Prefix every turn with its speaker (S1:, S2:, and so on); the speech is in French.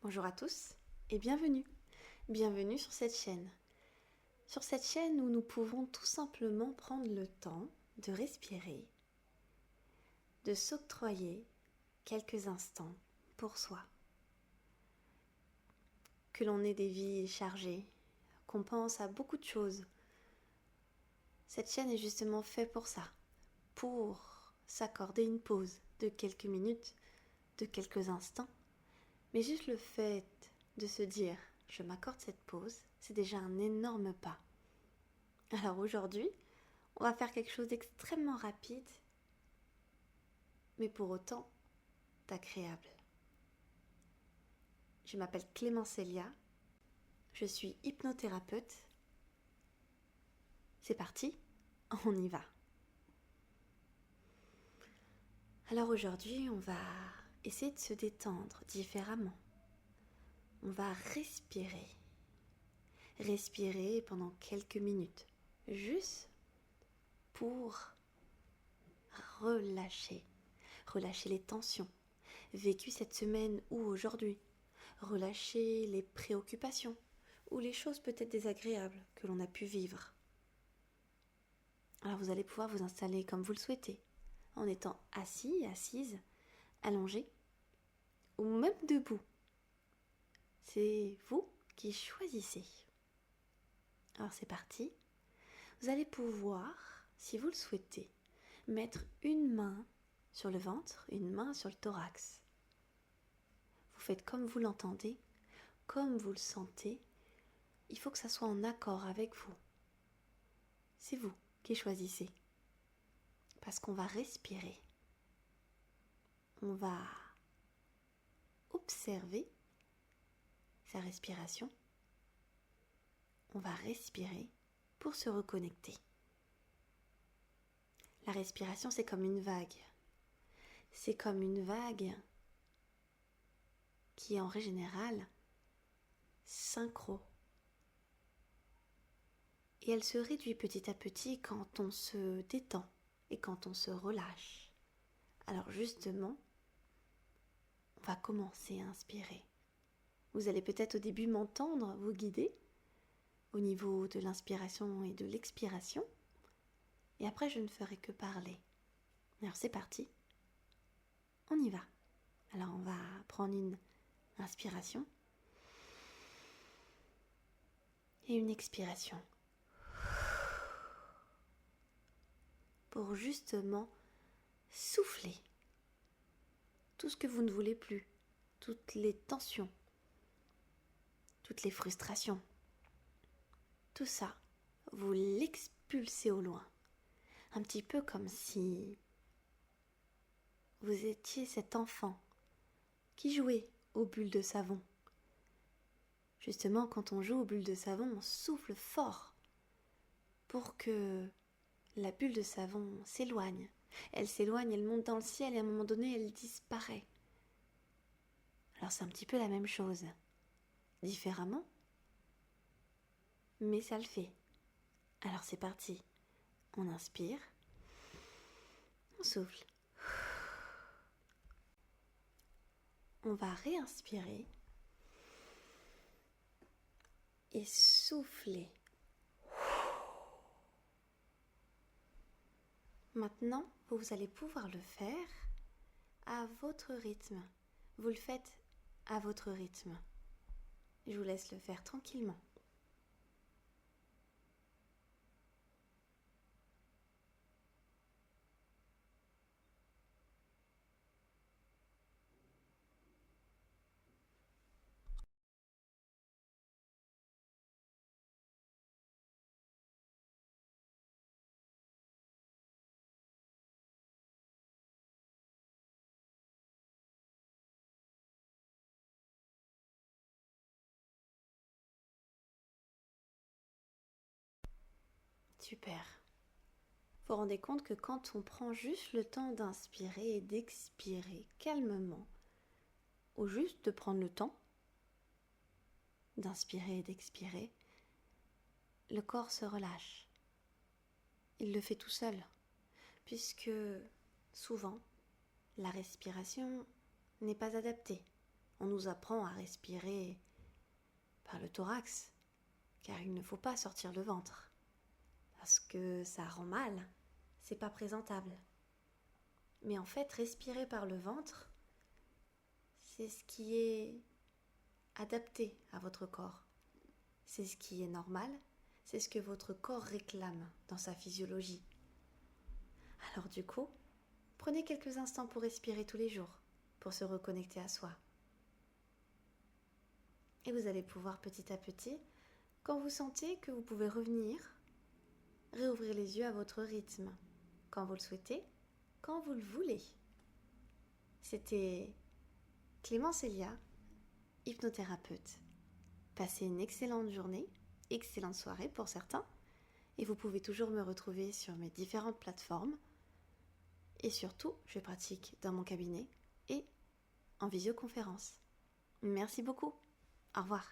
S1: Bonjour à tous et bienvenue. Bienvenue sur cette chaîne. Sur cette chaîne où nous pouvons tout simplement prendre le temps de respirer, de s'octroyer quelques instants pour soi. Que l'on ait des vies chargées, qu'on pense à beaucoup de choses. Cette chaîne est justement faite pour ça, pour s'accorder une pause de quelques minutes, de quelques instants. Mais juste le fait de se dire « je m'accorde cette pause », c'est déjà un énorme pas. Alors aujourd'hui, on va faire quelque chose d'extrêmement rapide, mais pour autant d'agréable. Je m'appelle Clémence Célia, je suis hypnothérapeute. C'est parti, on y va. Alors aujourd'hui, on va essayer de se détendre différemment. On va respirer. Respirer pendant quelques minutes, juste pour relâcher les tensions vécues cette semaine ou aujourd'hui, relâcher les préoccupations ou les choses peut-être désagréables que l'on a pu vivre. Alors vous allez pouvoir vous installer comme vous le souhaitez, en étant assis, assise, allongé ou même debout. C'est vous qui choisissez. Alors c'est parti. Vous allez pouvoir, si vous le souhaitez, mettre une main sur le ventre, une main sur le thorax. Vous faites comme vous l'entendez, comme vous le sentez. Il faut que ça soit en accord avec vous. C'est vous qui choisissez. Parce qu'on va respirer. On va observer sa respiration. On va respirer pour se reconnecter. La respiration, c'est comme une vague. C'est comme une vague qui est en règle générale synchro. Et elle se réduit petit à petit quand on se détend et quand on se relâche. Alors justement, on va commencer à inspirer. Vous allez peut-être au début m'entendre vous guider au niveau de l'inspiration et de l'expiration. Et après, je ne ferai que parler. Alors c'est parti. On y va. Alors on va prendre une inspiration et une expiration. Pour justement souffler tout ce que vous ne voulez plus, toutes les tensions, toutes les frustrations. Tout ça, vous l'expulsez au loin. Un petit peu comme si vous étiez cet enfant qui jouait aux bulles de savon. Justement, quand on joue aux bulles de savon, on souffle fort pour que la bulle de savon s'éloigne. Elle s'éloigne, elle monte dans le ciel et à un moment donné, elle disparaît. Alors c'est un petit peu la même chose, différemment, mais ça le fait. Alors c'est parti. On inspire, on souffle. On va réinspirer et souffler. Maintenant, vous allez pouvoir le faire à votre rythme. Vous le faites à votre rythme. Je vous laisse le faire tranquillement. Super. Vous vous rendez compte que quand on prend juste le temps d'inspirer et d'expirer calmement, ou juste de prendre le temps d'inspirer et d'expirer, le corps se relâche. Il le fait tout seul, puisque souvent, la respiration n'est pas adaptée On nous apprend à respirer par le thorax, car il ne faut pas sortir le ventre, parce que ça rend mal, c'est pas présentable. Mais en fait, respirer par le ventre, c'est ce qui est adapté à votre corps. C'est ce qui est normal, c'est ce que votre corps réclame dans sa physiologie. Alors du coup, prenez quelques instants pour respirer tous les jours, pour se reconnecter à soi. Et vous allez pouvoir petit à petit, quand vous sentez que vous pouvez revenir, réouvrir les yeux à votre rythme, quand vous le souhaitez, quand vous le voulez. C'était Clémence Elia, hypnothérapeute. Passez une excellente journée, excellente soirée pour certains, et vous pouvez toujours me retrouver sur mes différentes plateformes. Et surtout, je pratique dans mon cabinet et en visioconférence. Merci beaucoup. Au revoir.